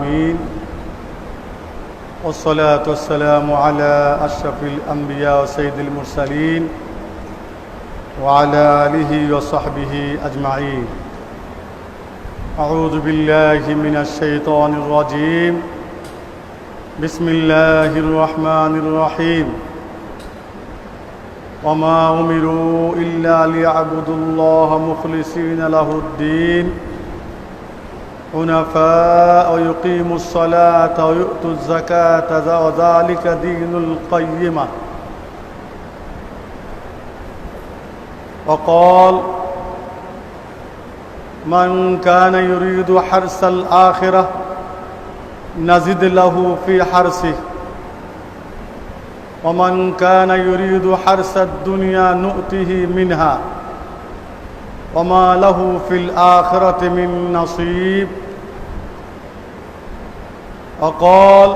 العالمين والصلاة والسلام على أشرف الأنبياء وسيد المرسلين وعلى آله وصحبه أجمعين. أعوذ بالله من الشيطان الرجيم. بسم الله الرحمن الرحيم. وما أمروا إلا ليعبدوا الله مخلصين له الدين حنفاء ويقيموا الصلاة ويؤتوا الزكاة وذلك دين القيمة. وقال من كان يريد حرث الآخرة نزد له في حرثه ومن كان يريد حرث الدنيا نؤته منها وما له في الآخرة من نصيب. وقال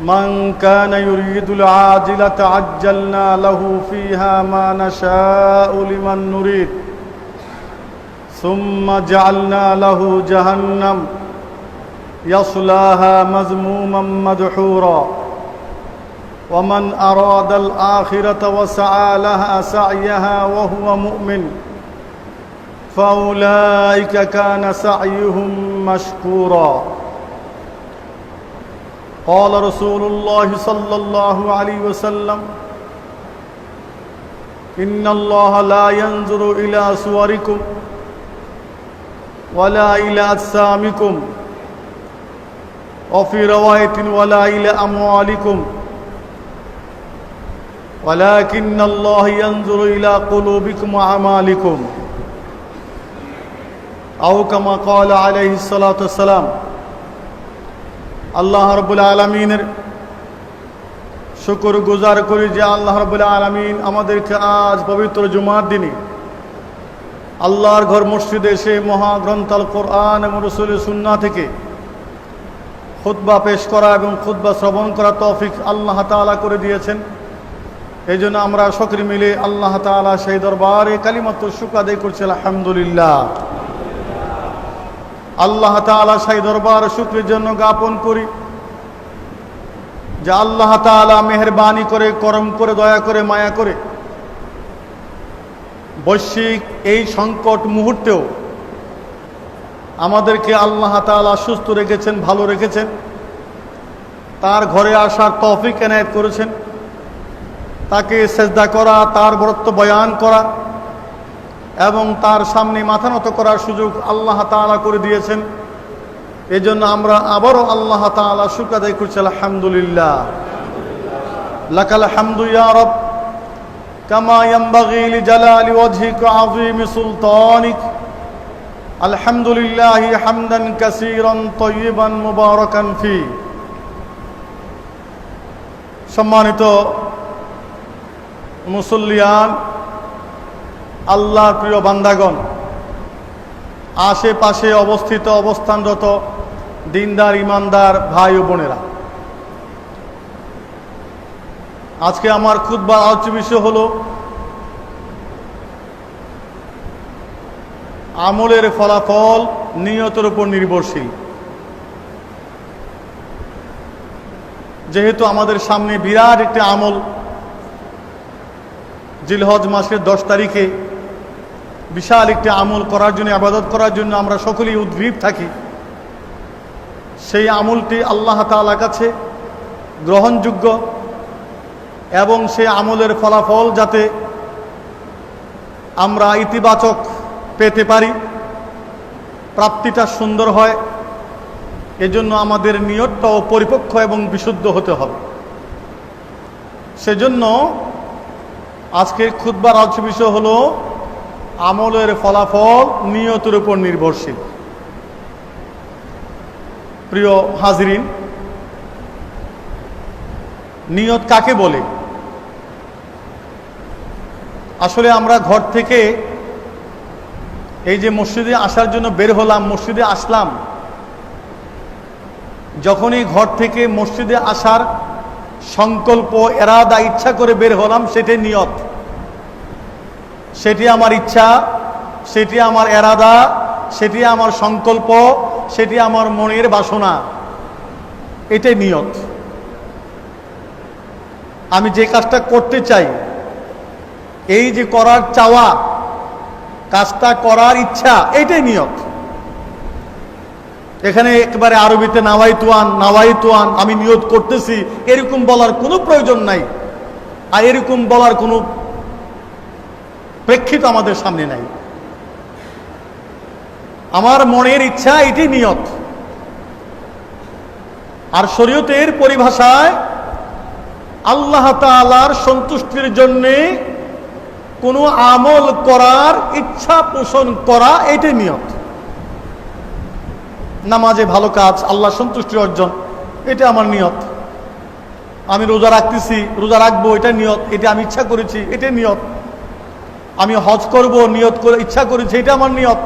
من كان يريد العاجلة عجلنا له فيها ما نشاء لمن نريد ثم جعلنا له جهنم يصلاها مذموما مدحورا ومن أراد الآخرة وسعى لها سعيها وهو مؤمن فأولئك كان سعيهم مشكورا. قال رسول الله صلى الله عليه وسلم إن الله لا ينظر إلى صوركم ولا إلى أجسامكم وفي رواية ولا إلى أموالكم ولكن الله ينظر إلى قلوبكم وأعمالكم أو كما قال عليه الصلاة والسلام. আল্লাহ রাব্বুল আলামিনের শুকর গুজার করি যে আল্লাহ রাব্বুল আলামিন আমাদেরকে আজ পবিত্র জুমার দিনে আল্লাহর ঘর মসজিদে এসে মহাগ্রন্থ আল কোরআন এবং রাসূলের সুন্নাহ থেকে খুতবা পেশ করা এবং খুতবা শ্রবণ করা তৌফিক আল্লাহ তাআলা করে দিয়েছেন। এই জন্য আমরা সকলে মিলে আল্লাহ তাআলা সেই দরবারে কালিমাতুশ শুকর আদায় করছি আলহামদুলিল্লাহ। আল্লাহ তাআলা সেই দরবার শুকরের জন্য জ্ঞাপন করি যে আল্লাহ তাআলা মেহেরবানি করে করম করে দয়া করে মায়া করে বৈশ্বিক এই সংকট মুহূর্তেও আমাদেরকে আল্লাহ তাআলা সুস্থ রেখেছেন, ভালো রেখেছেন, তার ঘরে আসার তৌফিক এনায়েত করেছেন, তাকে সেজদা করা, তার বরত্ব বয়ান করা এবং তার সামনে মাথা নত করার সুযোগ আল্লাহ তাআলা করে দিয়েছেন। এই জন্য আমরা আবারও আল্লাহ তাআলা শুকর আদায় করছি আলহামদুলিল্লাহ। লাকাল হামদু ইয়া রব কামা ইয়ানবাগি লিজালালি ওয়াজহিকা আযীমি সুলতানিক। আলহামদুলিল্লাহ হামদান কাসীরান তাইয়িবান মুবারাকান ফি। সম্মানিত মুসল্লিয়ান, আল্লাহর প্রিয় বান্দাগণ, আশেপাশে অবস্থিত অবস্থানরত দিনদার ইমানদার ভাই ও বোনেরা, আজকে আমার খুতবার আলোচ্য বিষয় হলো আমলের ফলাফল নিয়তের উপর নির্ভরশীল। যেহেতু আমাদের সামনে বিরাট একটি আমল, জিলহজ মাসের 10 তারিখে বিশাল একটি আমল করার জন্য, ইবাদত করার জন্য আমরা সকলেই উদ্গ্রীব থাকি। সেই আমলটি আল্লাহ তাআলার কাছে গ্রহণযোগ্য এবং সেই আমলের ফলাফল যাতে আমরা ইতিবাচক পেতে পারি, প্রাপ্তিটা সুন্দর হয়, এজন্য আমাদের নিয়তটাও পরিপক্ক এবং বিশুদ্ধ হতে হবে। সেজন্য আজকের খুতবার আলোচ্য বিষয় হলো আমলের ফলাফল নিয়তের উপর নির্ভরশীল। প্রিয় হাজিরিন, নিয়ত কাকে বলে? আসলে আমরা ঘর থেকে এই যে মসজিদে আসার জন্য বের হলাম, মসজিদে আসলাম, যখনই ঘর থেকে মসজিদে আসার সংকল্প, এরাদা, ইচ্ছা করে বের হলাম, সেটাই নিয়ত। সেটি আমার ইচ্ছা, সেটি আমার এরাদা, সেটি আমার সংকল্প, সেটি আমার মনের বাসনা, এটাই নিয়ত। আমি যে কাজটা করতে চাই, এই যে করার চাওয়া, কাজটা করার ইচ্ছা, এটাই নিয়ত। এখানে একেবারে আরবিতে নাওয়াইতুয়ান আমি নিয়ত করতেছি এরকম বলার কোনো প্রয়োজন নাই, আর এরকম বলার কোনো প্রেক্ষিত আমাদের সামনে নাই। আমার মনের ইচ্ছা এটি নিয়ত। আর শরীয়তের পরিভাষায় আল্লাহ তাআলার সন্তুষ্টির জন্যে কোনো আমল করার ইচ্ছা পোষণ করা, এটি নিয়ত। নামাজে ভালো কাজ, আল্লাহ সন্তুষ্টি অর্জন, এটা আমার নিয়ত। আমি রোজা রাখতেছি, রোজা রাখবো, এটা নিয়ত, এটা আমি ইচ্ছা করেছি, এটা নিয়ত। আমি হজ করব, নিয়ত করে ইচ্ছা করেছি, এটা আমার নিয়ত।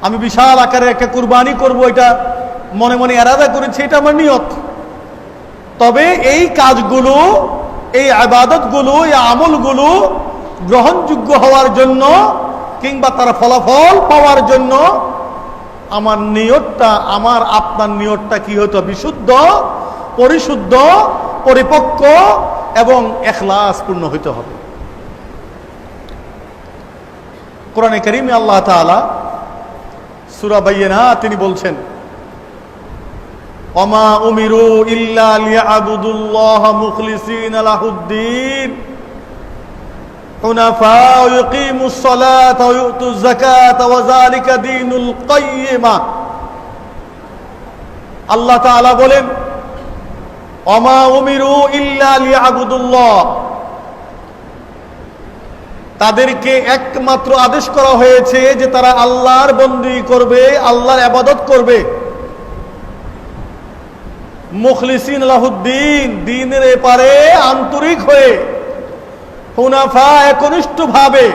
আমি বিশাল আকারে একটা কুরবানি করব, এটা মনে মনে এরাদা করেছি, এটা আমার নিয়ত। তবে এই কাজগুলো, এই ইবাদতগুলো, এই আমলগুলো গ্রহণযোগ্য হওয়ার জন্য কিংবা তার ফলাফল পাওয়ার জন্য আমার নিয়তটা, আমার আপনার নিয়তটা কি হতো? বিশুদ্ধ, পরিশুদ্ধ, পরিপক্ক এবং ইখলাসপূর্ণ হইতে হবে। কোরআনে কারীমে আল্লাহ তাআলা সূরা বাইয়িনাত তিনি বলছেন, ওমা উমিরু ইল্লা লিয়াবুদুল্লাহ মুখলিসিনা লাহুদ্দিন হুনাফা ওয়া ইকিমুস সালাতা ওয়া ইউতুজ যাকাতা ওয়া যালিকা দীনুল কাইয়্যিমা। আল্লাহ তাআলা বলেন, ওমা উমিরু ইল্লা লিয়াবুদুল্লাহ, তাদেরকে একমাত্র আদেশ করা হয়েছে যে তারা আল্লাহর বন্দী করবে, আল্লাহর ইবাদত করবে। মুখলিসিন লাহুদ্দিন, দ্বীনের এপারে আন্তরিক হয়ে, হুনাফা একনিষ্ঠ ভাবে,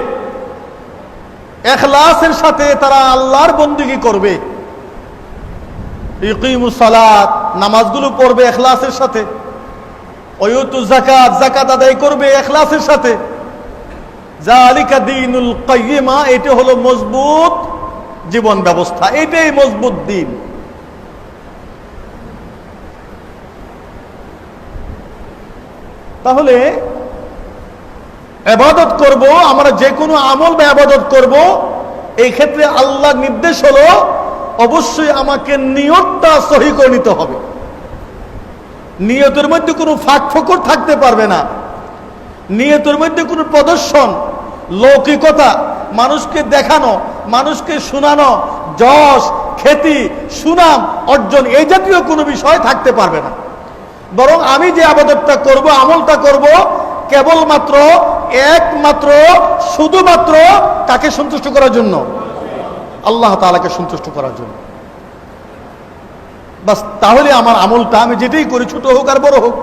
ইখলাসের সাথে তারা আল্লাহর বندگی করবে। ইকিমুস সালাত, নামাজগুলো পড়বে ইখলাসের সাথে। ওয়ায়ুতুজ যাকাত, যাকাত আদায় করবে ইখলাসের সাথে। যালিকা দীনুল কাইয়্যিমা, এটা হলো মজবুত জীবন ব্যবস্থা, এটাই মজবুত দিন। তাহলে ইবাদত করব, আমরা যে কোনো আমল বা ইবাদত করব, এই ক্ষেত্রে আল্লাহর নির্দেশ হলো অবশ্যই আমাকে নিয়তটা সহি করে নিতে হবে। নিয়তের মধ্যে কোনো ফাঁক ফোকর থাকতে পারবে না। নিয়তের মধ্যে কোনো প্রদর্শন, লৌকিকতা, মানুষকে দেখানো, মানুষকে শোনানো, যশ, খ্যাতি, সুনাম অর্জন, এই জাতীয় কোনো বিষয় থাকতে পারবে না। বরং আমি যে ইবাদতটা করব, আমলটা করব, কেবলমাত্র, একমাত্র, শুধুমাত্র কাকে সন্তুষ্ট করার জন্য? আল্লাহ তাআলাকে সন্তুষ্ট করার জন্য। বাস, তাহলে আমার আমলটা, আমি যেটাই করি, ছোট হোক আর বড় হোক,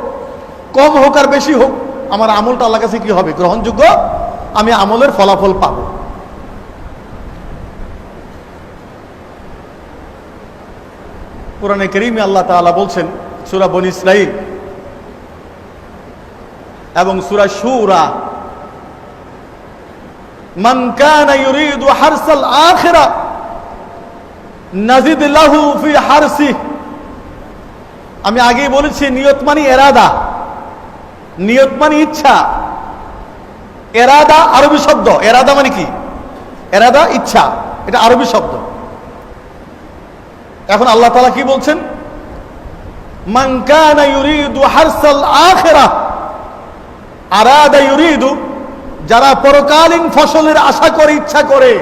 কম হোক আর বেশি হোক, আমার আমলটা আল্লাহর কাছে কি হবে? গ্রহণযোগ্য। আমি আমলের ফলাফল পাব। কোরআনে কারীমে আল্লাহ তাআলা বলছেন সূরা বনী ইসরাঈল এবং সূরা শুরা, মান কানা ইউরিদু হারসাল আখিরা নাজিদ লাহু ফি হারসি। আমি আগেই বলেছি, নিয়ত মানে এরাদা, নিয়ত মানে ইচ্ছা। এরাদা আরবি শব্দ। এরাদা মানে কি? এরাদা ইচ্ছা, এটা আরবি শব্দ। এখন আল্লাহ তাআলা কি বলছেন? মান কানা ইউরিদু হারসাল আখিরা, আরাদা ইউরিদু, যারা পরকালীন ফসলের আশা করে, ইচ্ছা করে,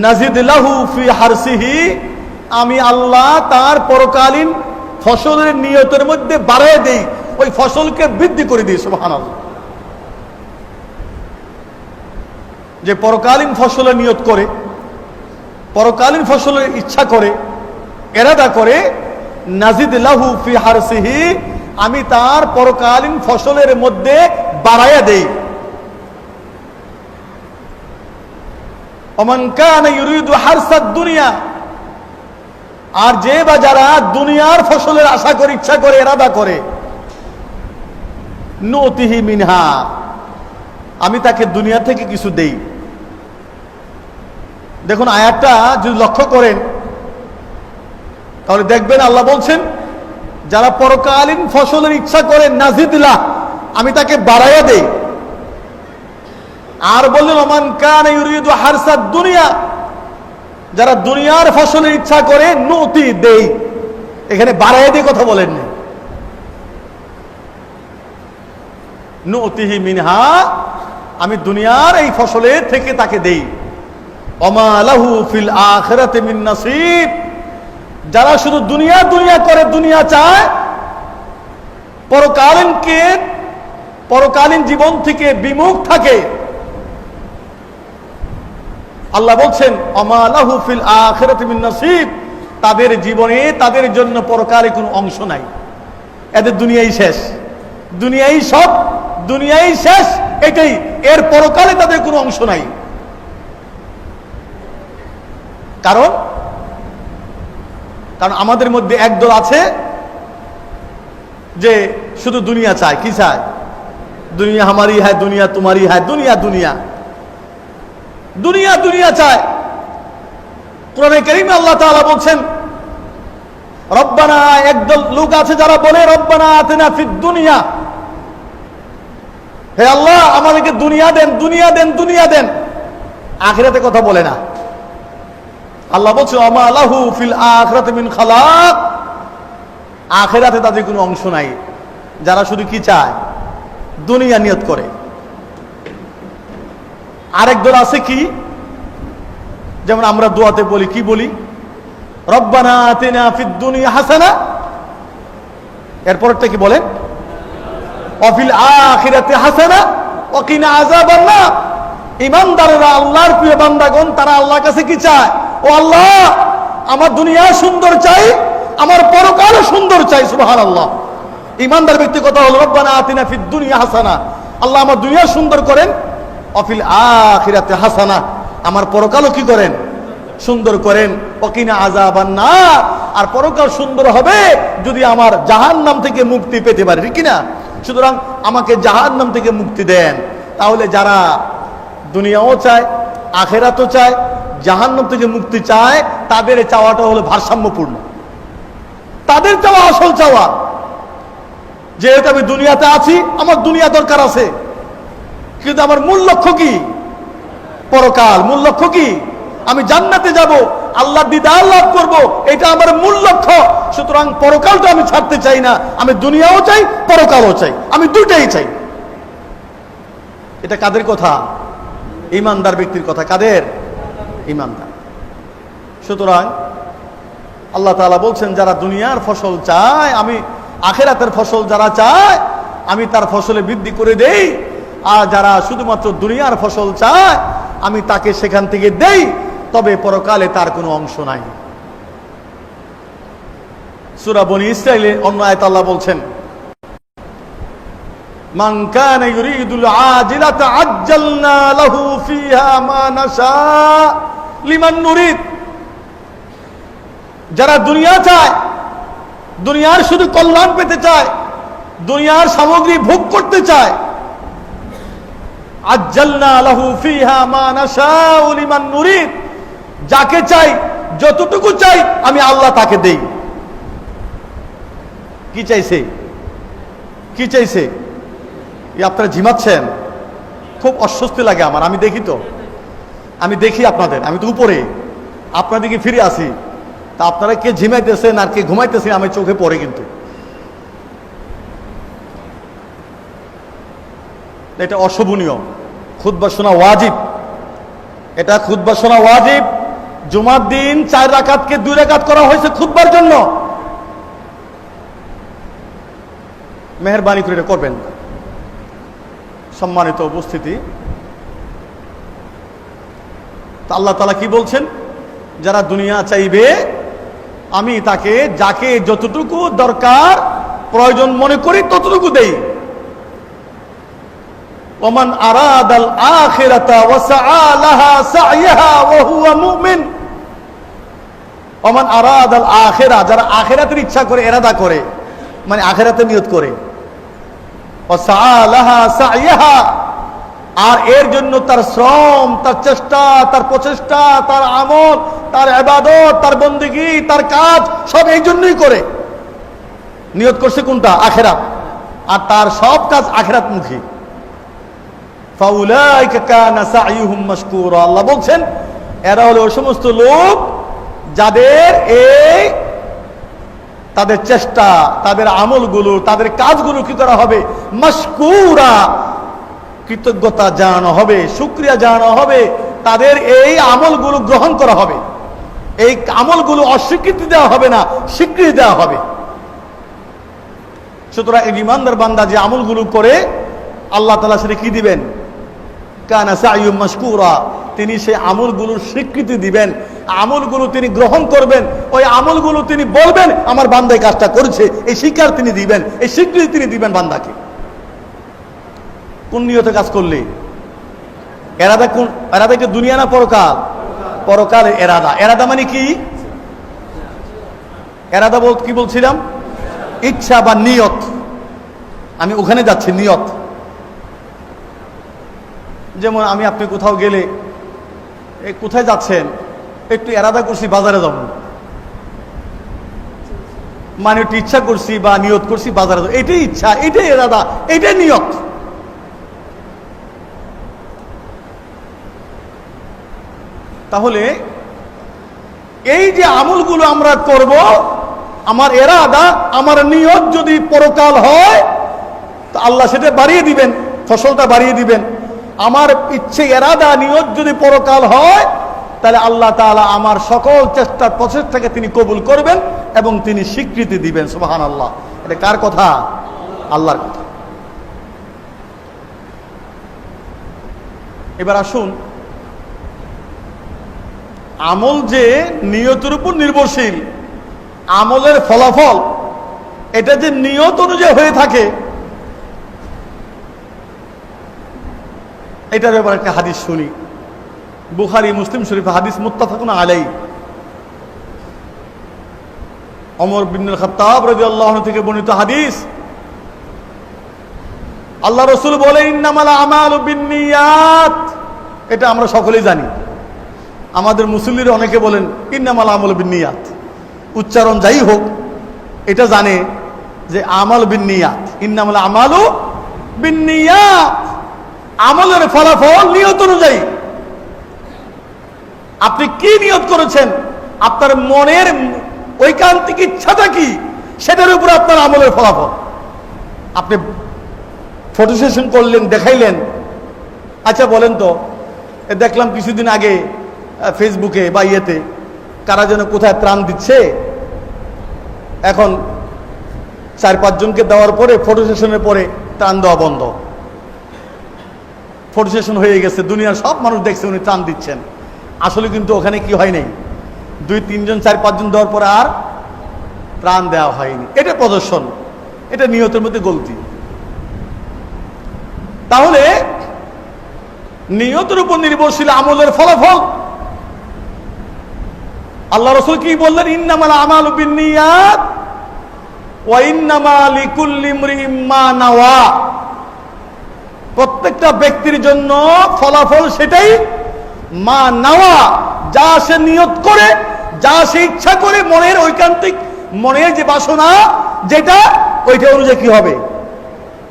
নাজিদ লাহু ফি হারসিহি, আমি আল্লাহ তার পরকালীন ফসলের নিয়তের মধ্যে বাড়ায় দেই, ওই ফসলকে বৃদ্ধি করে দিই। সুবহানাল্লাহ। যে পরকালীন ফসলের নিয়ত করে, পরকালীন ফসলের ইচ্ছা করে, এরাদা করে, নাজিদ লাহু ফি হারসিহি, আমি তার পরকালীন ফসলের মধ্যে বাড়ায়া দেই। ওমান কানা ইউরিদু হারসাদ দুনিয়া, আর যে বা যারা দুনিয়ার ফসলের আশা করে, ইচ্ছা করে, এরাদা করে, নুতিহি মিনহা, আমি তাকে দুনিয়া থেকে কিছু দেই। দেখুন আয়াতটা যদি লক্ষ্য করেন, তাহলে দেখবেন আল্লাহ বলছেন যারা পরকালীন ফসলের ইচ্ছা করে নাজিদুল্লাহ, আমি তাকে বাড়াইয়া দেই। আর বললেন ওমান কানা ইউরিদু হারসাদ দুনিয়া, যারা দুনিয়ার ফসলের ইচ্ছা করে নুতি দেই। এখানে বাড়াইয়া দিয়ে কথা বলেননি, নুতিহি মিনহা, আমি দুনিয়ার এই ফসলের থেকে তাকে দেই। ওমা লাহু ফিল আখিরাতি মিন নাসিব, যারা শুধু দুনিয়া দুনিয়া করে, দুনিয়া চায়, পরকালীন জীবন থেকে বিমুখ থাকে, আল্লাহ বলছেন ওমা লাহু ফিল আখিরাতি মিন নাসিব, তাদের জীবনে তাদের জন্য পরকালে কোনো অংশ নাই। এদের দুনিয়াই শেষ, দুনিয়াই সব, দুনিয়াই শেষ, এটাই, এর পরকালে তাদের কোনো অংশ নাই। কারণ আমাদের মধ্যে একদল আছে যে শুধু দুনিয়া চায়। কি চায়? দুনিয়া হামারি হ্যায়, দুনিয়া তোমারি হ্যায়, দুনিয়া দুনিয়া দুনিয়া দুনিয়া চায়। কোরআনে কারীমে আল্লাহ তাআলা বলছেন রব্বানা, একদল লোক আছে যারা বলে রব্বানা আতিনা ফিদ দুনিয়া, হে আল্লাহ আমাদেরকে দুনিয়া দেন, দুনিয়া দেন, দুনিয়া দেন। আখিরাতে কথা বলে না। আল্লাহ বলছে ওমা লাহু ফিল আখিরাতি মিন খালাক, আখিরাতে তাদের কোনো অংশ নাই। যারা শুধু কি চায়? দুনিয়া নিয়ত করে। আরেক দল আছে কি, যেমন আমরা দোয়াতে বলি, কি বলি? রব্বানা আতিনা ফিদ দুনিয়া হাসানা, এরপরটা কি বলেন? ওয়াফিল আখিরাতি হাসানা ওয়া কিনা আযাবান নার। ঈমানদাররা, আল্লাহর প্রিয় বান্দাগণ, তারা আল্লাহর কাছে কি চায়? ও আল্লাহ, আমার দুনিয়া সুন্দর চাই, আমার পরকাল সুন্দর চাই। সুবহানাল্লাহ। ঈমানদার ব্যক্তি কথা হলো রব্বানা আতিনা ফিদ দুনিয়া হাসানা, আল্লাহ আমার দুনিয়া সুন্দর করেন, ওয়াফিল আখিরাতি হাসানা, আমার পরকালও কি করেন? সুন্দর করেন। ওয়া কিনা আযাবান নার, আর পরকাল সুন্দর হবে যদি আমার জাহান্নাম থেকে মুক্তি পেতে পারি, ঠিক কিনা? সুতরাং আমাকে জাহান্নাম থেকে মুক্তি দেন। তাহলে যারা দুনিয়াও চায়, আখিরাতও চায়, জাহান্নাম থেকে মুক্তি চায়, তাদের চাওয়াটা হলো ভারসাম্যপূর্ণ। তাদের চাওয়া আসল চাওয়া, যেহেতু আমি দুনিয়াতে আছি, আমার দুনিয়া দরকার আছে, কিন্তু আমার মূল লক্ষ্য কি? পরকাল। মূল লক্ষ্য কি? আমি জান্নাতে যাব, আল্লাহ দিদার লাভ করব, এটা আমার মূল লক্ষ্য। সুতরাং পরকালটা আমি ছাড়তে চাই না, আমি দুনিয়াও চাই, পরকালও চাই, আমি দুটাই চাই। এটা কাদের কথা? ঈমানদার ব্যক্তির কথা। কাদের? ঈমানদার। সুতরাং আল্লাহ তাআলা বলছেন যারা দুনিয়ার ফসল চায়, আমি আখিরাতের ফসল যারা চায়, আমি তার ফসলে বৃদ্ধি করে দেই। আর যারা শুধুমাত্র দুনিয়ার ফসল চায়, আমি তাকে সেখান থেকে দেই, তবে পরকালে তার কোনো অংশ নাই। সূরা বনী ইসরাঈলের অন্য আয়াতে আল্লাহ বলছেন মান কানা ইউরিদুল আজিলাতা আজ্জালনা লাহু ফিহা মা নাশা লিমান নুরিদ। যারা দুনিয়া চায়, দুনিয়ার শুধু কল্যাণ পেতে চায়, দুনিয়ার সামগ্রী ভোগ করতে চায়, আজ্জালনা লাহু ফিহা মা নাশা লিমান নুরিদ, যাকে চাই, যতটুকু চাই, আমি আল্লাহ তাকে দেই। কি চাইছে? কি চাইছে? আপনারা ঝিমাচ্ছেন, খুব অস্বস্তি লাগে আমার। আমি দেখি তো, আমি দেখি আপনাদের, আমি তো উপরে, আপনাদেরকে ফিরে আসি, তা আপনারা কে ঝিমাইতেছেন আর কে ঘুমাইতেছেন আমি চোখে পড়ে। কিন্তু এটা অশোভনীয়। খুতবা শোনা ওয়াজিব, এটা খুতবা শোনা ওয়াজিব। জুমার দিন 4 রাকাতকে 2 রাকাত করা হয়েছে খুতবার জন্য। মেহেরবানি করে এটা করবেন। সম্মানিত উপস্থিতি, তা আল্লাহ তাআলা কি বলছেন? যারা দুনিয়া চাইবে, আমি তাকে যাকে যতটুকু দরকার প্রয়োজন মনে করি ততটুকু দেই। ওমান আরাদাল আখিরাতা ওয়া সাআ লাহা সাইয়্যাহা ওয়া হুয়া মুমিন। ওমান আরাদাল আখিরা, যারা আখিরাতের ইচ্ছা করে, ইরাদা করে, মানে আখিরাতে নিয়ত করে, ওয়া সাআ লাহা সাইয়্যাহা, আর এর জন্য তার শ্রম, তার চেষ্টা, তার প্রচেষ্টা, তার আমল, তার ইবাদত, তার বন্দেগী, তার কাজ সব এই জন্যই করে। নিয়ত করছে কোনটা? আখিরাত। আর তার সব কাজ আখিরাতমুখী। ফাউলাইকা কানা সাইয়ুহুম মাশকুরা। আল্লাহ বলছেন এরা হলো ওই সমস্ত লোক যাদের এই তাদের চেষ্টা, তাদের আমলগুলো, তাদের কাজগুলো কি করা হবে? মাশকুরা, কৃতজ্ঞতা জানানো হবে, শুকরিয়া জানানো হবে, তাদের এই আমলগুলো গ্রহণ করা হবে, এই আমলগুলো অস্বীকৃতি দেওয়া হবে না, স্বীকৃতি দেওয়া হবে। সুতরাং ইমানদার বান্দা যে আমলগুলো করে আল্লাহ তাআলা সেটা কি দিবেন? কানা সাইয়ুম মাশকুরা, তিনি সেই আমলগুলোর স্বীকৃতি দিবেন, আমলগুলো তিনি গ্রহণ করবেন, ওই আমলগুলো তিনি বলবেন আমার বান্দা এই কাজটা করেছে, এই স্বীকার তিনি দিবেন, এই স্বীকৃতি তিনি দিবেন বান্দাকে। কোন নিয়তে কাজ করলে? এরাদা কোন? এরাদা কি দুনিয়া না পরকাল? পরকালের এরাদা। এরাদা মানে কি? এরাদা বলতে কি বলছিলাম? ইচ্ছা বা নিয়ত। আমি ওখানে যাচ্ছি, নিয়ত। যেমন আমি আপনি কোথাও গেলে কোথায় যাচ্ছেন, একটু এরাদা করছি বাজারে যাব, মানে একটু ইচ্ছা করছি বা নিয়ত করছি বাজারে যাব, এটাই ইচ্ছা, এটাই এরাদা, এটাই নিয়ত। তাহলে এই যে আমলগুলো আমরা করব, আমার এরাদা, আমার নিয়ত যদি পরকাল হয় তো আল্লাহ সেটা বাড়িয়ে দিবেন, ফসলটা বাড়িয়ে দিবেন। আমার ইচ্ছে, এরাদা, নিয়ত যদি পরকাল হয় তাহলে আল্লাহ তাআলা আমার সকল চেষ্টার প্রচেষ্টাকে তিনি কবুল করবেন এবং তিনি স্বীকৃতি দিবেন। সুবহানাল্লাহ। এটা কার কথা? আল্লাহর কথা। এবার আসুন, আমল যে নিয়তের উপর নির্ভরশীল, আমলের ফলাফল এটা যে নিয়ত অনুযায়ী হয়ে থাকে, এটার ব্যাপারে একটা হাদিস শুনি। বুখারী, মুসলিম শরীফে হাদিস, মুত্তাফাকুন আলাইহি। ওমর বিন খাত্তাব রাদিয়াল্লাহু আনহু থেকে বর্ণিত হাদিস। আল্লাহ রাসূল বলে ইন্নামাল আমালু বিন্নিয়াত। এটা আমরা সকলেই জানি। আমাদের মুসল্লিরা অনেকে বলেন ইন্নামাল আমালু বিন্নিয়াত, উচ্চারণ যাই হোক এটা জানে যে আমাল বিন্নিয়াত, ইন্নামাল আমালু বিন্নিয়াত, আমলের ফলাফল নিয়ত অনুযায়ী। আপনি কি নিয়ত করেছেন, আপনার মনের ঐকান্তিক ইচ্ছাটা কি, সেটার উপর আপনার আমলের ফলাফল। আপনি ফটো সেশন করলেন, দেখাইলেন, আচ্ছা বলেন তো, দেখলাম কিছুদিন আগে ফেসবুকে বা ইয়েতে কারা যেন কোথায় ত্রাণ দিচ্ছে, এখন 4-5 জনকে দেওয়ার পরে ফটো সেশনের পরে ত্রাণ দেওয়া বন্ধ। ফটো সেশন হয়ে গেছে, দুনিয়ার সব মানুষ দেখছে উনি ত্রাণ দিচ্ছেন, আসলে কিন্তু ওখানে কি হয় নাই, 2-3 জন 4-5 জন দেওয়ার পরে আর ত্রাণ দেওয়া হয়নি। এটা প্রদর্শন, এটা নিয়তের মধ্যে গলতি। তাহলে নিয়তের উপর নির্ভরশীল আমলের ফলাফল। আল্লাহ রাসূল কি বললেন? ইন্নামাল আমালু বিন্নিয়াত ওয়া ইন্নামা লিকুল্লি ইমরিইম মা নাওয়া। প্রত্যেকটা ব্যক্তির জন্য ফলাফল সেটাই মা নাওয়া, যা সে নিয়ত করে, যা সে ইচ্ছা করে, মনের ঐকান্তিক, মনের যে বাসনা যেটা, ওইটা অনুযায়ী কি হবে?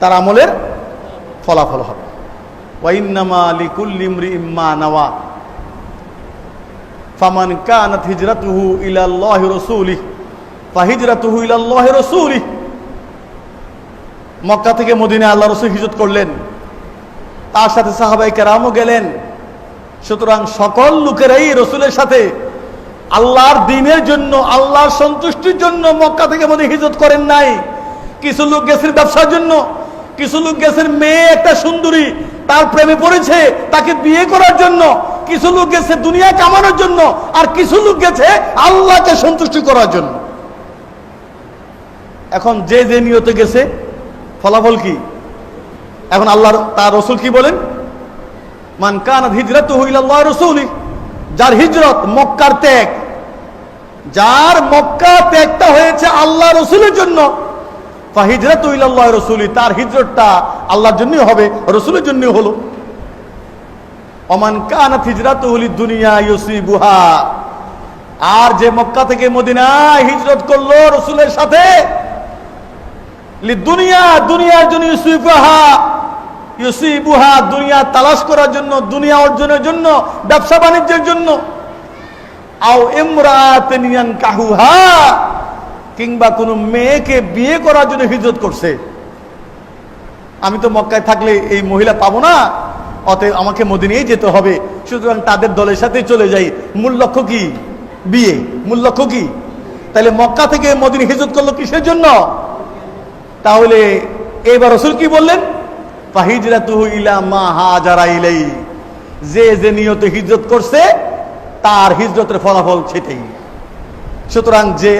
তার আমলের ফলাফল হবে। ওয়া ইন্নামা লিকুল্লি ইমরিইম মা নাওয়া ফামান কানাত হিজরাতুহু ইলাল্লাহি রাসূলিহি ফাহিজরাতুহু ইলাল্লাহি রাসূলিহি। মক্কা থেকে মদিনায় আল্লাহ রাসূল হিজরত করলেন, তার সাথে সাহাবায়ে কেরামও গেলেন। সুতরাং সকল লোকেরাই রাসূলের সাথে আল্লাহর দ্বীনের জন্য, আল্লাহর সন্তুষ্টির জন্য মক্কা থেকে মদিনায় হিজরত করেন নাই। কিছু লোক গেছেন ব্যবসার জন্য, কিছু লোক গেছেন মেয়ে একটা সুন্দরী, তার প্রেমে পড়েছে, তাকে বিয়ে করার জন্য, কিছু লোক গেছে দুনিয়া কামানোর জন্য, আর কিছু লোক গেছে আল্লাহকে সন্তুষ্টি করার জন্য। এখন যে যে নিয়তে গেছে ফলাফল কি? এখন আল্লাহ তার রাসূল কি বলেন? মান কানাত হিজরাতুহু ইলাল্লাহি রাসূলিহি, যার হিজরত মক্কার ত্যাগ, যার মক্কা ত্যাগটা হয়েছে আল্লাহ রাসূলের জন্য, ফাহিজরাতুহু ইলাল্লাহি রাসূলিহি, তার হিজরতটা আল্লাহর জন্যই হবে, রাসূলের জন্যই হলো। ওমান কানাত হিজরাতুহু লিদ-দুনিয়া ইউসিবুহা, আর যে মক্কা থেকে মদিনায় হিজরত করলো রাসূলের সাথে, লিদ-দুনিয়া, দুনিয়ার জন্য, ইউসিবুহা দুনিয়া তালাশ করার জন্য, দুনিয়া অর্জনের জন্য, ব্যবসা বাণিজ্যের জন্য, আও ইমরাআতান ইয়ানকাহুহা, কিংবা কোন মেয়েকে বিয়ে করার জন্য হিজরত করছে। আমি তো মক্কায় থাকলে এই মহিলা পাবো না, অতএব আমাকে মদিনায় যেতে হবে, সুতরাং তাদের দলের সাথে চলে যাই। মূল লক্ষ্য কি? বিয়ে। মূল লক্ষ্য কি? তাহলে মক্কা থেকে মদিনা হিজরত করলো কিসের জন্য? তাহলে এবার রাসূল কি বললেন? ফাহিজরাতুহু ইলা মা হাজারা ইলাই, যে যে নিয়তে হিজরত করছে তার হিজরতের ফলাফল সেটাই। সুতরাং যে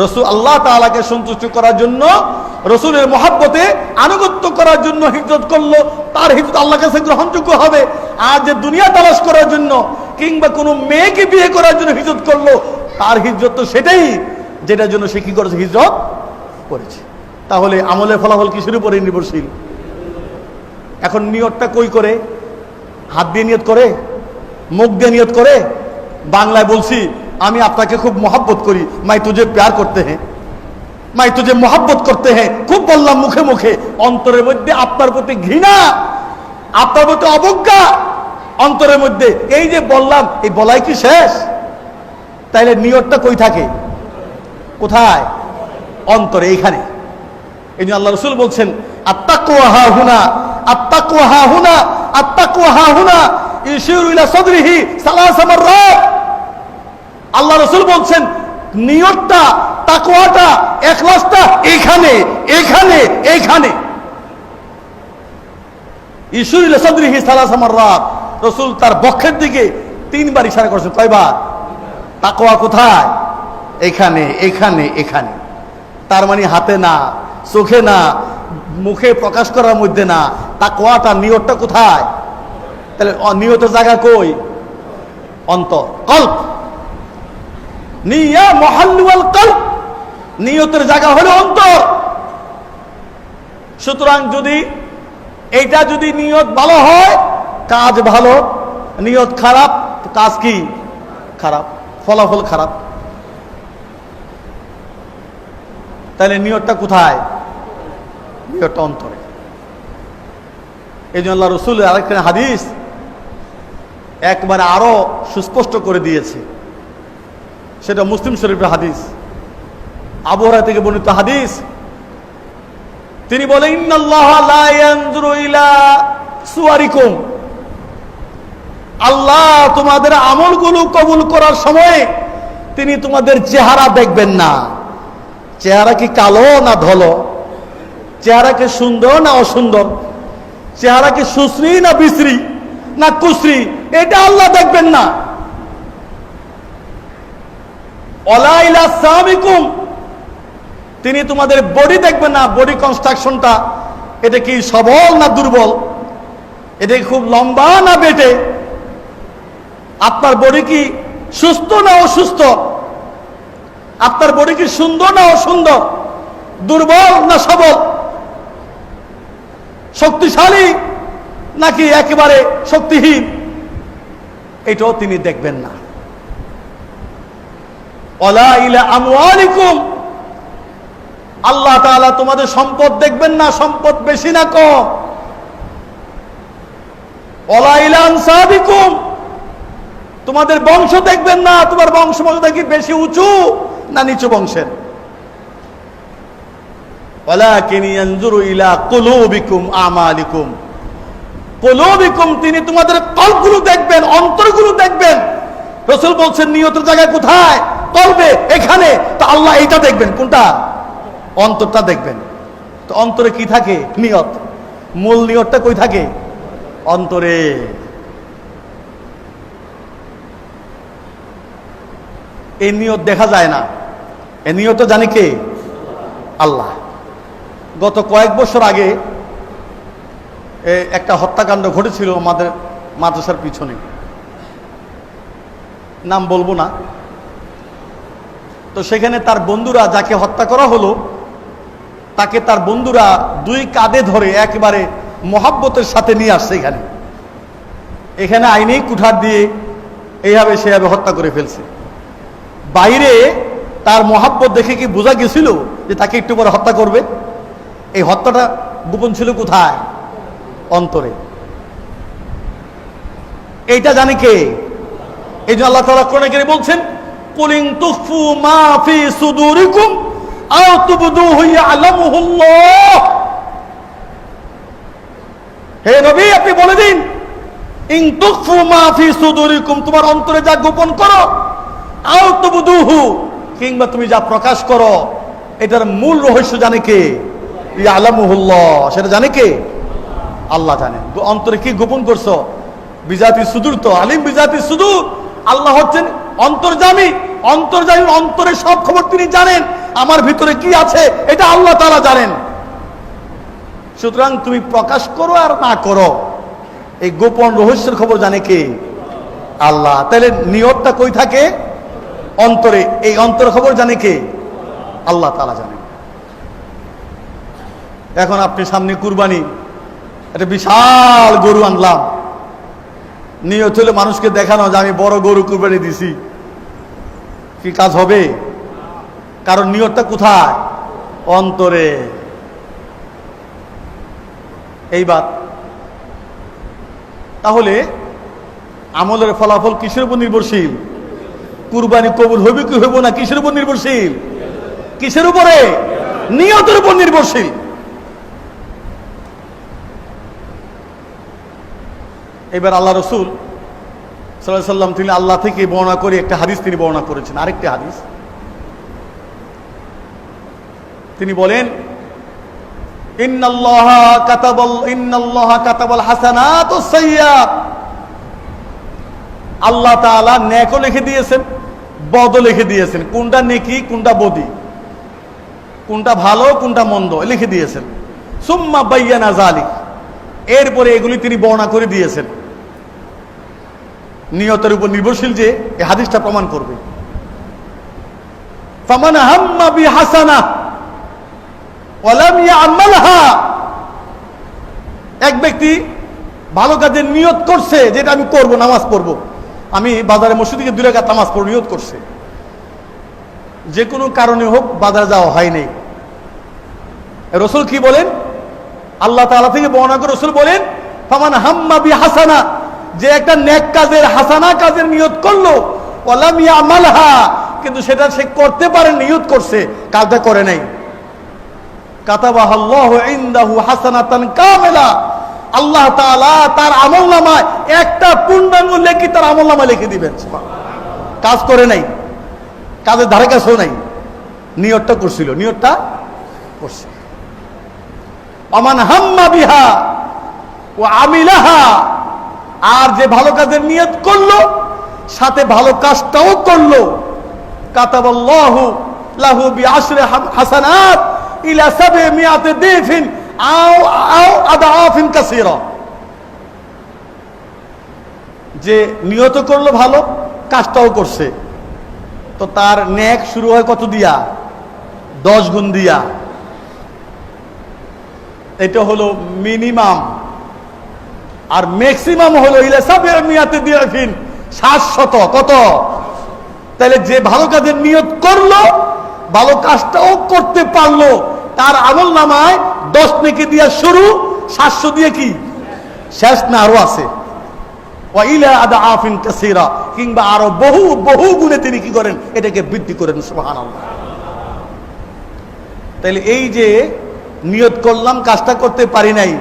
রাসূল আল্লাহ তাআলাকে সন্তুষ্ট করার জন্য, রাসূলের মহব্বতে আনুগত্য করার জন্য হিজরত করলো, তার হিজরত আল্লাহর কাছে গ্রহণযোগ্য হবে। আর যে দুনিয়া তালাশ করার জন্য কিংবা কোনো মেয়েকে বিয়ে করার জন্য হিজরত করলো, তার হিজরত তো সেটাই যেটার জন্য সে কি করেছে? হিজরত করেছে। তাহলে আমলের ফলাফল কিসের উপরে নির্ভরশীল? এখন নিয়তটা কই করে? হাত দিয়ে নিয়ত করে? মুখ দিয়ে নিয়ত করে? বাংলায় বলছি, আমি আপনাকে খুব মোহাব্বত করি, মাই তুঝে প্যার করতে হ্যাঁ, মাই তুঝে মোহাব্বত করতে হ্যাঁ, খুব বললাম মুখে মুখে, অন্তরের মধ্যে আপনার প্রতি ঘৃণা, আপনার প্রতি অবজ্ঞা অন্তরের মধ্যে। এই যে বললাম, এই বলাই কি শেষ? তাইলে নিয়তটা কই থাকে? কোথায়? অন্তরে, এইখানে। এই জন্য আল্লাহ রাসূল বলছেন, আত্তাকওয়া হাহুনা, আত্তাকওয়া হাহুনা, আত্তাকওয়া হাহুনা, ইশিরু ইলা সাদরিহি সালাসা মাররাত। আল্লাহ রাসূল বলছেন নিয়তটা, তাকওয়াটা, ইখলাসটা এখানে, এখানে, এখানে। ইশিরু ইলা সাদরিহি সালাসা মাররাত, রাসূল তার বক্ষের দিকে 3 বার ইশারা করেছেন। কয়বার? তাকওয়া কোথায়? এখানে, এখানে, এখানে। তার মানে হাতে না, চোখে না, মুখে প্রকাশ করার মধ্যে না, তাকওয়াটা, নিয়তটা কোথায়? তাহলে নিয়তের জায়গা কই? অন্তর, কল্ব। নিয়া মুহাল্লুল কল্ব, নিয়তের জায়গা হলো অন্তর। সুতরাং যদি এইটা যদি নিয়ত ভালো হয়, কাজ ভালো, নিয়ত খারাপ, কাজ কি? খারাপ, ফলাফল খারাপ। তাহলে নিয়তটা কোথায়? নিয়তটা অন্তরে। এই জন্য আল্লাহ রাসূলের আরেকটা হাদিস একবারে আরো সুস্পষ্ট করে দিয়েছে, সেটা মুসলিম শরীফের হাদিস, আবু হুরায়রা থেকে বর্ণিত হাদিস। তিনি বলেন, ইন্নাল্লাহা লা ইয়ানজুরু ইলা সুওয়ারিকুম, আল্লাহ তোমাদের আমলগুলো কবুল করার সময় তিনি তোমাদের চেহারা দেখবেন না। চেহারা কি কালো না ধলো? চেহারা কি সুন্দর না অসুন্দর? চেহারা কি সুশ্রী না বিশ্রী না কুশ্রী? এটা আল্লাহ দেখবেন না। ওয়ালা ইলা সামিকুম, তিনি তোমাদের বডি দেখবেন না। বডি কনস্ট্রাকশনটা, এটা কি সবল না দুর্বল? এটা কি খুব লম্বা না বেটে? আপনার বডি কি সুস্থ না অসুস্থ? আপনার বডি কি সুন্দর না অসুন্দর? দুর্বল না সবল? শক্তিশালী নাকি একেবারে শক্তিহীন? এটাও তিনি দেখবেন না। ওয়ালা ইলা আমওয়ালিকুম, আল্লাহ তাআলা তোমাদের সম্পদ দেখবেন না, সম্পদ বেশি না কম। ওয়ালা ইলা আনসাবিকুম, তোমাদের বংশ দেখবেন না, তোমার বংশমর্যাদা কি বেশি উঁচু না নিচু বংশের। ওয়ালাকিন ইয়ানজুরু ইলা কুলুবিকুম আমালিকুম, কুলুবিকুম, তিনি তোমাদের কলবগুলো দেখবেন, অন্তরগুলো দেখবেন। রাসূল বলছেন নিয়তের জায়গা কোথায়? কলবে, এখানে। তো আল্লাহ এইটা দেখবেন, কোনটা? অন্তরটা দেখবেন। তো অন্তরে কি থাকে? নিয়ত। মূল নিয়তটা কই থাকে? অন্তরে। এই নিয়ত দেখা যায় না, এই নিয়ত জানি কে? আল্লাহ। গত কয়েক বছর আগে একটা হত্যাকাণ্ড ঘটেছিল আমাদের মাদ্রাসার পিছনে, নাম বলবো না। তো সেখানে তার বন্ধুরা, যাকে হত্যা করা হলো, তাকে তার বন্ধুরা 2 কাঁধে ধরে একেবারে মহাব্বতের সাথে নিয়ে আসছে এখানে। এখানে আইনেই কুঠার দিয়ে এইভাবে সেভাবে হত্যা করে ফেলছে। বাইরে তার মহাব্বত দেখে কি বোঝা গেছিল যে তাকে একটু পরে হত্যা করবে? এই হত্যাটা গোপন ছিল কোথায়? অন্তরে। এইটা জানে কে? এই জন্য আল্লাহ তাআলা কোরআনে কারীমে বলছেন, কুলিন তুখফু মা ফি সুদুরিকুম আও তুবদুহু ইয়ালামুহুল্লাহ। হে নবী, আপনি বলে দিন, ইন তুখফু মা ফি সুদুরিকুম, তোমার অন্তরে যা গোপন করো, আও তুবদুহু, কিংবা তুমি যা প্রকাশ করো, এটার মূল রহস্য জানে কে? ইয়ালামুহুল্লাহ, সেটা জানে কে? আল্লাহ জানে। অন্তরে কি গোপন করছো? বিজাতি সুদূর, তো আলিম বিজাতি সুদূর। আল্লাহ হচ্ছেন অন্তর্যামী। অন্তর্যামী, অন্তরে সব খবর তিনি জানেন। আমার ভিতরে কি আছে এটা আল্লাহ তাআলা জানেন। সুতরাং তুমি প্রকাশ করো আর না করো, এই গোপন রহস্যের খবর জানে কে? আল্লাহ। তাহলে নিয়তটা কই থাকে? অন্তরে। এই অন্তর খবর জানে কে? আল্লাহ তাআলা জানেন। এখন আপনি সামনে কুরবানি, একটা বিশাল গরু আনলাম, নিয়ত হলে মানুষকে দেখানো যে আমি বড় গরু কুরবানি দিছি, কি কাজ হবে? কারণ নিয়তটা কোথায়? অন্তরে। এইবার তাহলে আমলের ফলাফল কিসের উপর নির্ভরশীল? কুরবানি কবুল হবে কি হইব না কিসের উপর নির্ভরশীল? কিসের উপরে? নিয়তের উপর নির্ভরশীল। এবার আল্লাহ রসুল সাল্লাল্লাহু আলাইহি ওয়াসাল্লাম তিনি আল্লাহ থেকে বর্ণনা করে একটা হাদিস তিনি বর্ণনা করেছেন। আরেকটি হাদিস তিনি বলেন, ইন্নাল্লাহা কাতাবাল হাসানাত ওয়াস সাইয়্যাত। আল্লাহ তাআলা নেকও লিখে দিয়েছেন, বদও লিখে দিয়েছেন। কোনটা নেকি, কোনটা বদি, কোনটা ভালো, কোনটা মন্দ লিখে দিয়েছেন। সুম্মা বায়্যানা যালিক, এরপরে এগুলি তিনি বর্ণনা করে দিয়েছেন। নিয়তের উপর নির্ভরশীল যে এই হাদিসটা প্রমাণ করবে। ফামান হাম্মা বিহাসানাহ ওয়া লাম ইয়ামালহা, এক ব্যক্তি ভালো কাজের নিয়ত করছে, যেটা আমি করব, নামাজ পড়ব, আমি বাজারে মসজিদ থেকে 2 রাকাত নামাজ পড়ব, নিয়ত করছে, যে কোনো কারণে হোক বাজারে যাওয়া হয় নাই। রাসূল কি বলেন? আল্লাহ তাআলা থেকে বর্ণনা করে রাসূল বলেন, ফামান হাম্মা বিহাসানা, যে একটা নেক কাজের, হাসানা কাজের নিয়ত করলো, ওয়া লাম ইয়ামালহা, কিন্তু সেটা সে করতে পারে, নিয়ত করছে, কাজটা করে নাই, কাতাবাহাল্লাহু ইনদাহু হাসানাতান কামিলা, আল্লাহ তাআলা তার আমলনামায় একটা পূর্ণাঙ্গ নেকি তার আমলনামায় লিখে দিবেন। কাজ করে নাই, কাজের ধারে কাছেও নাই, নিয়তটা করছিল, নিয়তটা করছে। আমান হাম্মা বিহা ওয়া আমিলাহা, আর যে ভালো কাজের নিয়ত করলো সাথে ভালো কাজটাও করলো, কাতাবাল্লাহু লাহু বিআশরি হাসানাত ইলা 700 দিফিন আও আদাফিন কাসীরা। যে নিয়ত করলো ভালো, কাজটাও করছে, তো তার নেক শুরু হয় কত দিয়া? 10 গুণ দিয়া। এটা হলো মিনিমাম, আর ম্যাক্সিমাম হলো ইলা 700 দিফিন 700। কত? তাহলে যে ভালো কাজের নিয়ত করলো, ভালো কাজটাও করতে পারলো, তার আমল নামায় 10 নেকি দিয়া শুরু, 700 দিয়ে কি শেষ না, আরো আছে। ওয়া ইলা আদাফিন কাসীরা, কিংবা আরো বহু বহু গুণে তিনি কি করেন? এটাকে বৃদ্ধি করেন। সুবহানাল্লাহ। তাহলে এই যে নিয়ত করলাম, কাজটা করতে পারি নাই,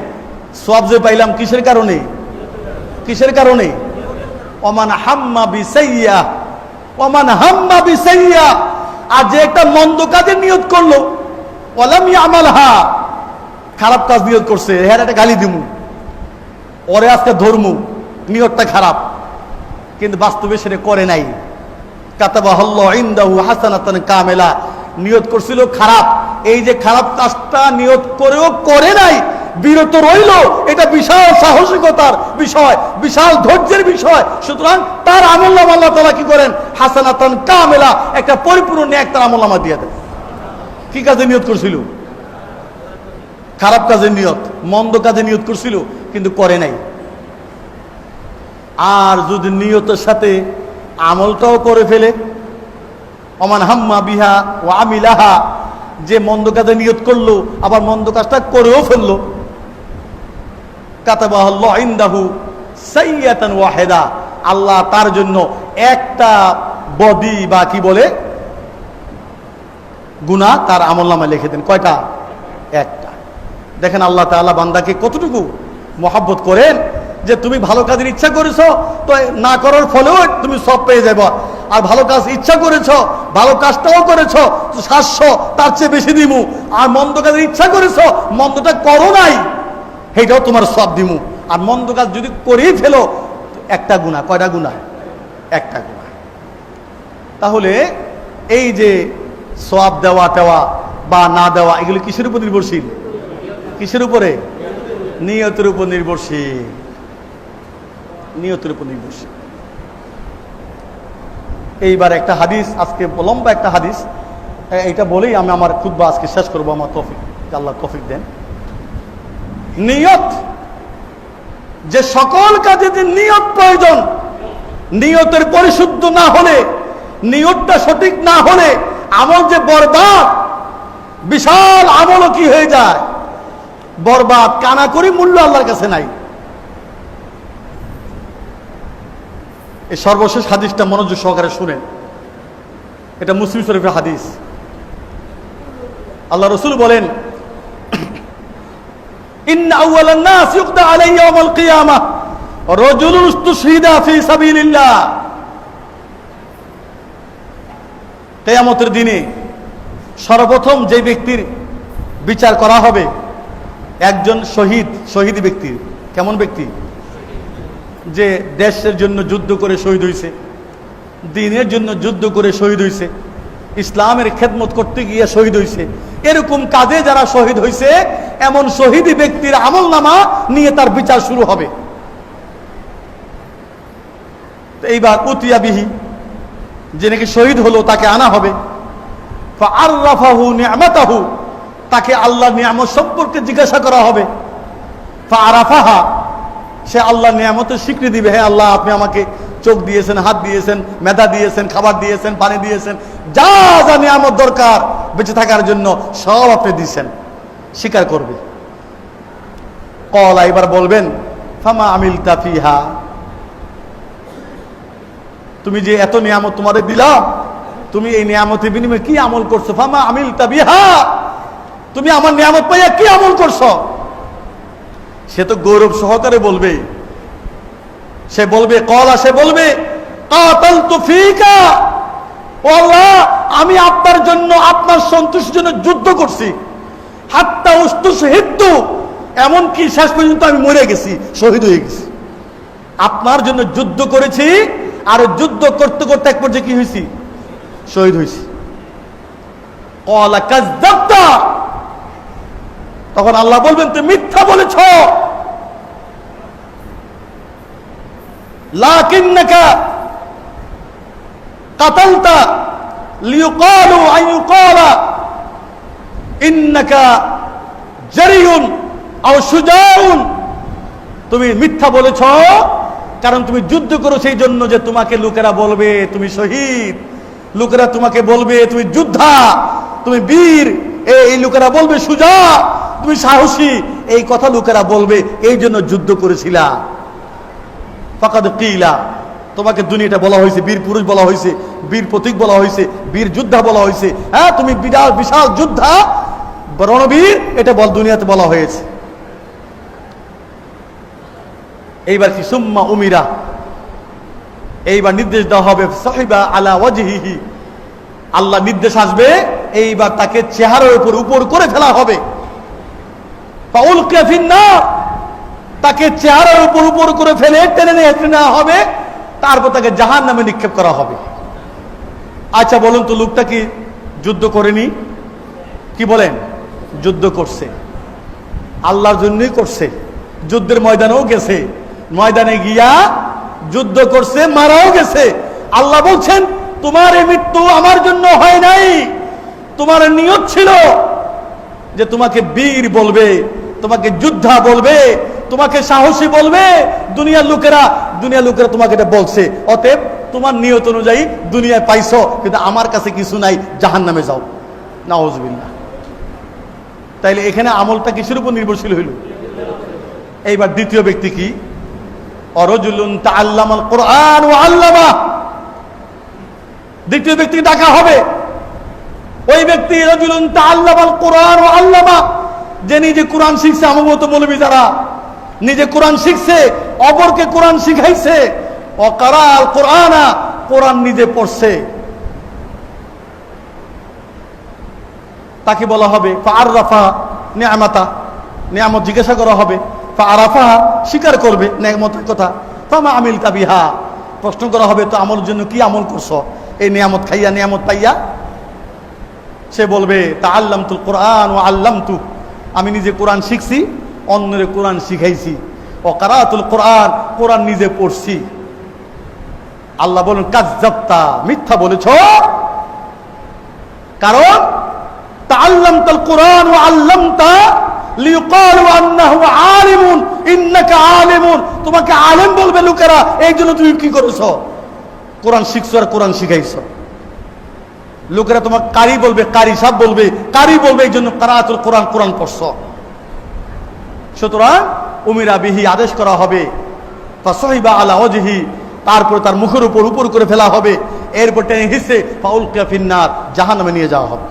সওয়াব যে পাইলাম কিসের কারণে? কিসের কারণে? ওমান হাম্মা বিসাইয়্যা, ওমান হাম্মা বিসাইয়্যা, আর যে একটা মন্দ কাজের নিয়ত করলো, ওয়ালাম ইয়ামালহা, খারাপ কাজ নিয়ত করছে, হ্যাঁ একটা গালি দিমু, ওরে আজকে ধর্মু, নিয়তটা খারাপ, কিন্তু বাস্তবে সেটা করে নাই। কাতাবাহাল্লাহু ইনদাহু হাসানাতান কামিলা, নিয়ত করছিল খারাপ, এই যে খারাপ কাজটা নিয়ত করেও করে নাই, বিরত রইল, এটা বিশাল সাহসিকতার বিষয়, বিশাল ধৈর্যের বিষয়। সুতরাং তার আমলনামা আল্লাহ তাআলা কি করেন? হাসানাতান কামিলা, একটা পরিপূর্ণ নেক তার আমলনামা দিয়ে দেন। কি কাজে নিয়ত করছিল? খারাপ কাজের নিয়ত, মন্দ কাজে নিয়ত করছিল, কিন্তু করে নাই। আর যদি নিয়তের সাথে আমলটাও করে ফেলে, ওমান হাম্মা বিহা ওয়া আমিলাহা, যে মন্দ কাজে নিয়ত করলো আবার মন্দ কাজটা করেও ফেললো, কাতাবাহুল্লাহু ইনদাহু সাইয়্যাতান ওয়াহিদা, আল্লাহ তার জন্য একটা বদি বা কি বলে গুনাহ তার আমলনামায় লিখে দেন। কয়টা? একটা। দেখেন আল্লাহ তাআলা বান্দাকে কতটুকু মহব্বত করেন, যে তুমি ভালো কাজের ইচ্ছা করেছো তো না করার ফলেও তুমি সব পেয়ে যাবে, আর ভালো কাজ ইচ্ছা করেছো ভালো কাজটাও করেছো তো 700 তার চেয়ে বেশি দিমু, আর মন্দ কাজের ইচ্ছা করেছো মন্দটা করো নাই সেটাও তোমার সব দিমু, আর মন্দ কাজ যদি করেই ফেলো একটা গুনাহ। কয়টা গুনাহ? একটা গুনাহ। তাহলে এই যে সওয়াব দেওয়া টেওয়া বা না দেওয়া এগুলো কিসের উপর নির্ভরশীল? কিসের উপরে? নিয়তের উপর নির্ভরশীল। নিয়তের উপর নির্ভরশীল। এইবার একটা হাদিস, আজকে লম্বা একটা হাদিস, এইটা বলেই আমি আমার খুতবা আজকে শেষ করবো। আমার তৌফিক, আল্লাহ তৌফিক দেন। নিয়ত, যে সকল কাজে যে নিয়ত প্রয়োজন, নিয়তের পরিশুদ্ধ না হলে, নিয়তটা সঠিক না হলে আমল যে বরবাদ, বিশাল আমলও কি হয়ে যায়? বরবাদ। কানা করি মূল্য আল্লাহর কাছে নাই। এই সর্বশেষ হাদিসটা মনোযোগ সহকারে শুনেন, এটা মুসলিম শরীফের হাদিস। আল্লাহ রাসূল বলেন, ইন্না আউওয়ালান নাস ইউকদা আলাইহি ইয়াওমাল কিয়ামাহ রাজুলুন ইসতুশহিদা ফি সাবিলিল্লাহ। কিয়ামতের দিনে সর্বপ্রথম যে ব্যক্তির বিচার করা হবে একজন শহীদ ব্যক্তির। কেমন ব্যক্তি? যে দেশের জন্য যুদ্ধ করে শহীদ হয়েছে, দ্বীনের জন্য যুদ্ধ করে শহীদ হয়েছে, ইসলামের খেদমত করতে গিয়ে শহীদ হয়েছে। এরকম কাজে যারা শহীদ হয়েছে এমন শহীদ ব্যক্তির আমলনামা নিয়ে তার বিচার শুরু হবে। এইবার উতিয়া বিহি, যে নাকি শহীদ হলো তাকে আনা হবে। ফাআররাফাহু নি'মাতাহু, তাকে আল্লাহর নিয়ামত সম্পর্কে জিজ্ঞাসা করা হবে। ফাআরাফাহা, সে আল্লাহর নিয়ামতের স্বীকৃতি দিবে। হ্যাঁ আল্লাহ, আপনি আমাকে চোখ দিয়েছেন, হাত দিয়েছেন, মেধা দিয়েছেন, খাবার দিয়েছেন, পানি দিয়েছেন, যা যা নিয়ামত দরকার বেঁচে থাকার জন্য সব আপনি দিয়েছেন, স্বীকার করবে। কলা, এবার বলবেন, ফামা আমিলতা ফিহা, তুমি যে এত নিয়ামত তোমাদের দিলাম, তুমি এই নিয়ামতের বিনিময়ে কি আমল করছো? ফামা আমিলতা বিহা, তুমি আমার নিয়ামত পাইয়া কি আমল করছো? সে তো গৌরব সহকারে বলবে, সে বলবে, কলা, সে বলবে, কাতালতু ফিকা, ও আল্লাহ, আমি আপনার জন্য, আপনার সন্তুষ্টির জন্য যুদ্ধ করছি। হাত্তা উস্তুশহিদতু, এমনকি শেষ পর্যন্ত আমি মরে গেছি, শহীদ হয়ে গেছি। আপনার জন্য যুদ্ধ করেছি, আর যুদ্ধ করতে করতে এক পর্যায়ে কি হয়েছি? শহীদ হয়েছি। কলা কাযযাবতা, তখন আল্লাহ বলবেন, তুমি মিথ্যা বলেছ। লাকিন্নাকা কাতালতা লিয়ুকালু আইয়ুকালা ইন্নাকা জারিউন আও শুজাউন, তুমি মিথ্যা বলেছ কারণ তুমি যুদ্ধ করো সেই জন্য যে তোমাকে লোকেরা বলবে তুমি শহীদ, লোকেরা তোমাকে বলবে তুমি যোদ্ধা, তুমি বীর, এই লোকেরা বলবে সুজা, তুমি সাহসী, এই কথা লোকেরা বলবে, এই জন্য যুদ্ধ করেছিলা। ফাকাদ কিলা, তোমাকে দুনিয়াটা বলা হয়েছে বীর পুরুষ বলা হয়েছে, বীর প্রতীক বলা হয়েছে, বীর যোদ্ধা বলা হয়েছে। হ্যাঁ, তুমি বিশাল যোদ্ধা, রণবীর, এটা দুনিয়াতে বলা হয়েছে। এইবার কি? সুম্মা উমিরা, এইবার নির্দেশ দেওয়া হবে, সাহিবা আলা ওয়াজহিহি, আল্লাহ নির্দেশ আসবে, এইবার তাকে চেহারার উপর করে ফেলা হবে। ফাউলকিয়া ফিন্নার, তাকে চেহারার উপর করে ফেলে টেনে নিয়ে নেওয়া হবে, তারপর তাকে জাহান্নামে নিক্ষেপ করা হবে। আচ্ছা বলুন তো, লোকটা কি যুদ্ধ করেনি? কি বলেন? যুদ্ধ করছে, আল্লাহর জন্যই করছে, যুদ্ধের ময়দানেও গেছে, ময়দানে গিয়া যুদ্ধ করছে, মারাও গেছে। আল্লাহ বলছেন, তোমার এই মৃত্যু আমার জন্য হয় নাই, তোমার নিয়ত ছিল যে তোমাকে বীর বলবে, তোমাকে যোদ্ধা বলবে, তোমাকে সাহসী বলবে, দুনিয়ার লোকেরা দুনিয়া লোকেরা তোমাকে এটা বলছে, অতএব তোমার নিয়ত অনুযায়ী দুনিয়ায় পাইছো, কিন্তু আমার কাছে কিছু নাই, জাহান্নামে যাও। নাউজুবিল্লাহ। তাইলে এখানে আমলটা কিসের উপর নির্ভরশীল হইল? এইবার দ্বিতীয় ব্যক্তি কি? অরজুলুন তাআল্লামাল কুরআন ওয়া আল্লামা। দ্বিতীয় ব্যক্তিকে ডাকা হবে। ওই ব্যক্তি রজুলুন তাআল্লামাল কুরআন ওয়া আল্লামা, যে নিজে কোরআন শিখছে। আমার মতো মৌলবী যারা নিজে কোরআন শিখছে, অপরকে কোরআন শিখাইছে। ওয়া কারাআল কুরআনা, কোরআন নিজে পড়ছে। তাকে বলা হবে ফাআরাফা নিয়ামাতা, নিয়ামত জিজ্ঞাসা করা হবে। ফাআরাফা, স্বীকার করবে নিয়ামতের কথা। ফামা আমিলতা বিহা, প্রশ্ন করা হবে তো আমলের জন্য কি আমল করছো এই নিয়ামত খাইয়া, নিয়ামত পাইয়া? সে বলবে তাআল্লামতুল কুরআন ওয়া আল্লামতু, আমি নিজে কোরআন শিখছি, অন্যরে কোরআন শিখাইছি। ওয়া কারাআতুল কুরআন, কোরআন নিজে পড়ছি। আল্লাহ বলেন কাযযাবতা, মিথ্যা বলেছো। কারণ তাআল্লামতুল কুরআন ওয়া আল্লামতা লিইকালু আন্নাহু আলিমুন ইন্নাকা আলিমুন, তোমাকে আলেম বলবে লোকেরা, এই জন্য তুমি কি করেছো? কোরআন শিখছো আর কোরআন শিখাইছো। লোকেরা তোমাকে কারি বলবে, কারি সাহেব বলবে, কারি বলবে, এই জন্য কারাআতুল কুরআন, কোরআন পড়ছো। সুতরাং উমিরা বিহি, আদেশ করা হবে। ফাসহিবা আলা ওয়াজহি, তারপর তার মুখের উপর উপর করে ফেলা হবে। এরপর টেনে হিসে ফাউলকিয়া ফিন্নার, জাহান্নামে নিয়ে যাওয়া হবে।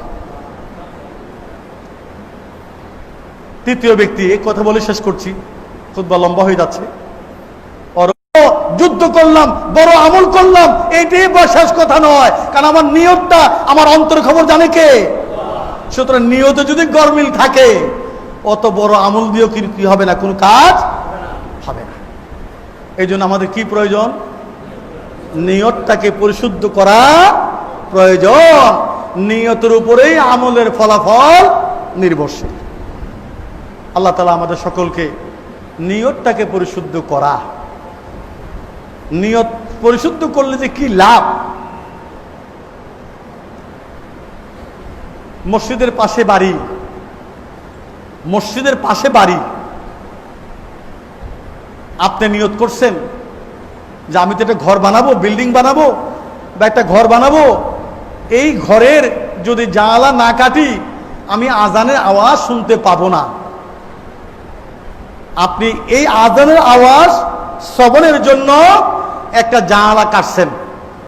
তৃতীয় ব্যক্তি, এই কথা বলে শেষ করছি, খুতবা লম্বা হয়ে যাচ্ছে। যুদ্ধ করলাম, বড় আমল করলাম, এটাই শেষ কথা নয়। কারণ আমার নিয়তটা, আমার অন্তর খবর জানে কে? সুতরাং নিয়তে যদি গরমিল থাকে, অত বড় আমল দিয়েও কি হবে না, কোনো কাজ হবে না। এই জন্য আমাদের কি প্রয়োজন? নিয়তটাকে পরিশুদ্ধ করা প্রয়োজন। নিয়তের উপরেই আমলের ফলাফল নির্ভরশীল। আল্লাহ তাআলা আমাদের সকলকে নিয়তটাকে পরিশুদ্ধ করা, নিয়ত পরিশুদ্ধ করলে যে কি লাভ। মসজিদের পাশে বাড়ি, মসজিদের পাশে বাড়ি, আপনি নিয়ত করছেন যে আমি তো একটা ঘর বানাবো, বিল্ডিং বানাবো বা একটা ঘর বানাবো, এই ঘরের যদি জানালা না কাটি আমি আজানের আওয়াজ শুনতে পাবো না। আপনি এই আজানের আওয়াজ শ্রবণের জন্য একটা জানালা কাটছেন।